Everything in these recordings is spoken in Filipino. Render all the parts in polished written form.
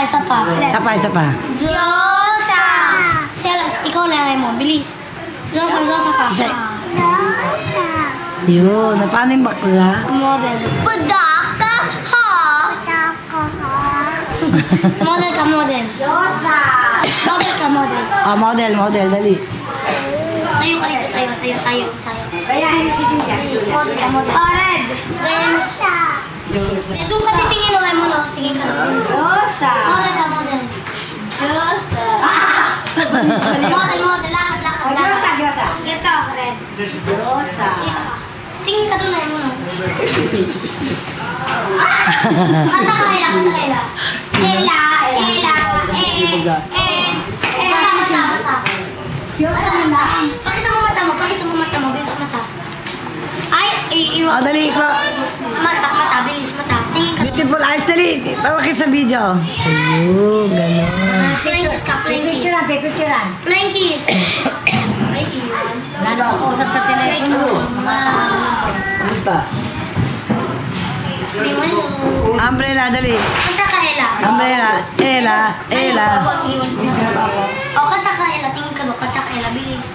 isa pa. Isa pa. Diyosa! Ikaw lang mo, bilis. Diyosa ka. Yun, paano yung bakla? Model. Padaka ha! Model ka, model. Diyosa! Model, dali. Tayo ka dito, tayo. Kaya, sige dyan. Model ka, model. Red! Diyosa! Doon ka titingin o mo, no? Tingin ka na. Diyosa! Model ka, model. Diyosa! Model, lakad. Diyosa. Ito, red. Diyosa. Tingin ka doon na mo, no? Kanta ka, Ela. Pakita mo mata mo, bilis mata. Dali ka. Mata, bilis mata. Tingin ka. Beautiful eyes, dali. Tawakit sa video. Ayun, gano'n. Flying kiss ka, flying kiss. Picturean. Flying kiss. Ay, iwan. Nanokausap sa telepono. Kamusta? Iwan mo. Umbrella, dali. Kanta ka, Ela. Umbrella, Ela. Iwan ko na. O, kanta ka, Ela. Tingin ka doon. Kanta ka, Ela. Bilis.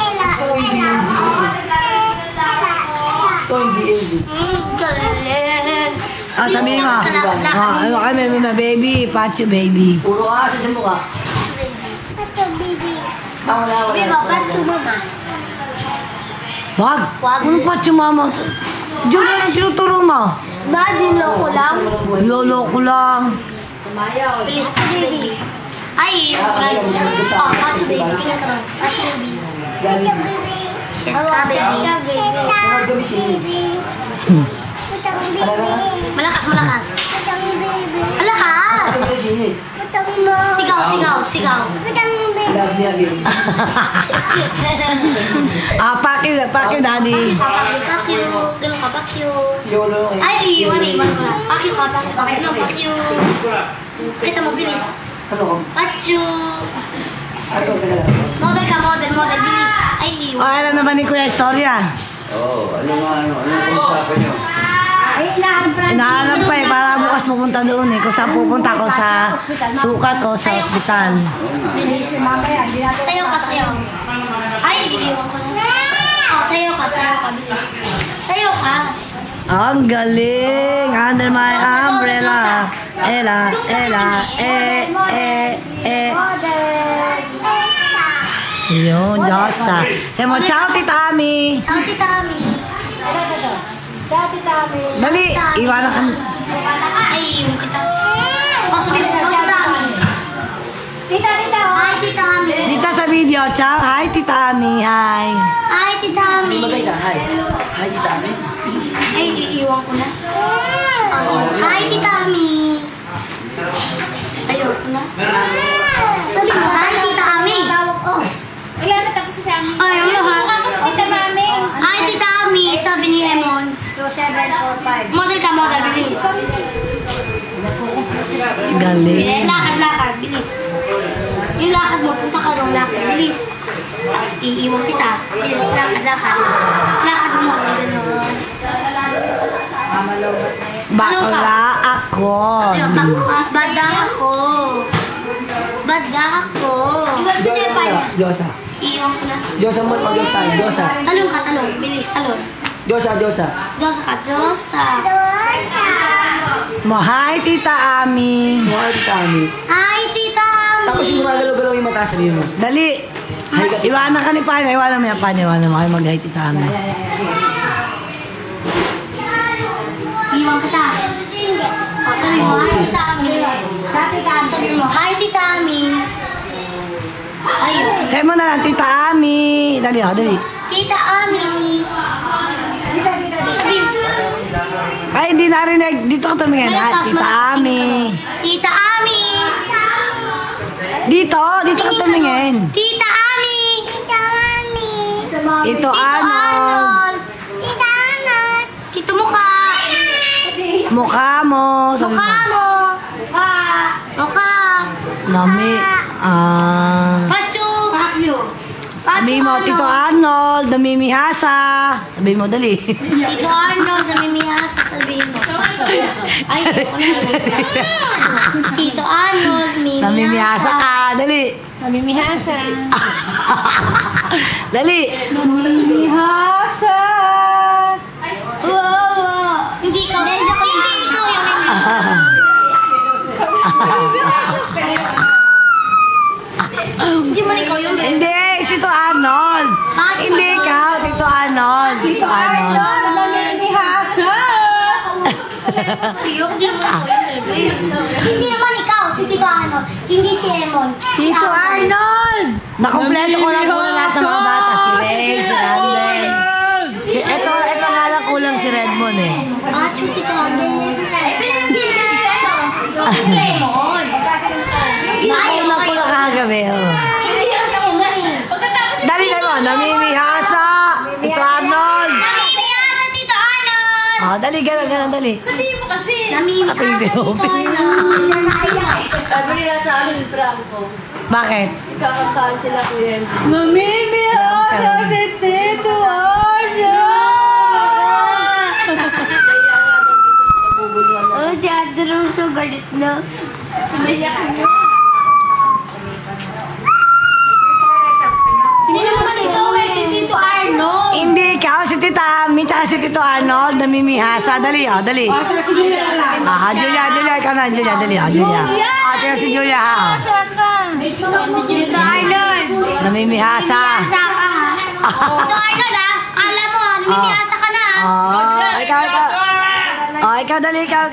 Galing. Sabihin mo. Ano kami, mga baby. Pacho baby. Puro ka, sa mo ka. Pacho mama. Wag. Ano pacho mama? Diyan na lang tinuturo mo. Ba, dinloko lang? Lolo ko lang. Bilis, Pacho baby. Ay, Pacho baby. Tingnan ka doon. Pacho baby. Shit ka, baby. Malakas. Malakas. Sigaw. Paki daddy. Pakyo. Ganun ka, pakyo. Ay, iwan ko na. Pakyo ka. Ano, pakyo. Kita mo, bilis. Pakyo. Model ka, model. Bilis. Ay, iwan. Alam naman ni Kuya istorya. Ano usapan nyo? Inaanap pa para bukas pupunta doon kung saan pupunta ko sa sukat o sa ospital. Bilis. Sayo ka. Ay, iiwan ko na. Sayo ka, bilis. Sayo ka. Ang galing! Under my umbrella. Ela. Yun, Diyosa. Sabi mo, ciao, Tita Ami. Ciao, Tita Ami. Dali, iwanan ka. Ay, iwan kita. Sabi mo, ciao, Tita Ami. Hi, Tita Ami. Dito sa video, ciao. Hi, Tita Ami. Hi. Hi, Tita Ami. Magay ka, hi. Hi, Tita Ami. Ay, iiwan ko na. Hi, Tita Ami. Ayoko na. Sabi mo, hi, Tita Ami. Ayan, natapos si Ami. Ay, ano ha? Tapos Tita Mami. Hi, Tita Ami. Sabi ni Emon. 2745. Model ka, bilis. Galing. Lakad, bilis. Yung lakad mo, punta ka doon, lakad, bilis. Iiwan kita. Bilis, lakad. Lakad mo, gano'n. Bakla ako. Bada ako. Diyosa. Iiwan ko na. Diyosa mo, pag-Diyos tayo. Diyosa. Talon. Bilis, talon. Diyosa. Diyosa. Hi, Tita Ami. Hi, Tita Ami. Hi, Tita Ami. Tapos yung gumagalaw-galaw yung mata, sabihin mo. Dali. Iwanan ka ni Pana. Iwanan mo yan, Pana. Iwanan mo kayo mag-hi, Tita Ami. Iwan kita. Sabi mo, hi, Tita Ami. Sabi mo, hi, Tita Ami. Ayun. Sabi mo na lang, Tita Ami. Dali. Tita Ami. Sabi mo. Ay, hindi narinig. Dito ka tumingin. Tita Ami. Tita Ami. Dito ka tumingin. Tita Ami. Ito Arnold. Tito Mukha. Mukha mo. Mukha. Mami. Pachu. Sabihin mo, Tito Arnold, namimihasa. Sabihin mo, dali. Tito Arnold, namimihasa, sabihin mo. Ay, ako na. Tito Arnold, Namimihasa ka, dali. Namimihasa. Dali. Namimihasa. Hindi ikaw. Hindi ikaw yung Hindi mo ikaw yung Hindi, Tito Arnold. Hindi ikaw, Tito Arnold. Tito Arnold. Namimihasa. Hindi naman ikaw, si Tito Arnold. Hindi si Emon. Tito Arnold. Nakompleto ko lang muna lahat ng mga bata. Si Ray, si Randall. Ito nga lang kulang si Redmond eh. Tito Arnold. Si Emon. Nakulang ko lang kagabi. Dali na mo, namimihasa. Tito Arnold. Namimihasa, Tito Arnold. Dali, gano'n, dali. Sabihin mo kasi. Namimihasa, Tito Arnold. Sabi nila sa amin, Franco. Bakit? Kakantahan sila kuya. Namimihasa si Tito Arnold. Oh, si Adro, so galit na. Naiyak niyo. Hindi naman ikaw si Tito Arnold. Hindi, ikaw, si Tita Ami, tsaka si Tito Arnold, namimihasa. Dali, dali. Julia, ikaw na, Julia, dali, Julia. Tsaka si Julia, Tito Arnold. namimihasa. Namimihasa ka, ha? Tito Arnold, ha? Kala mo, namimihasa ka na, ha? Ikaw. Ikaw, dali, ikaw.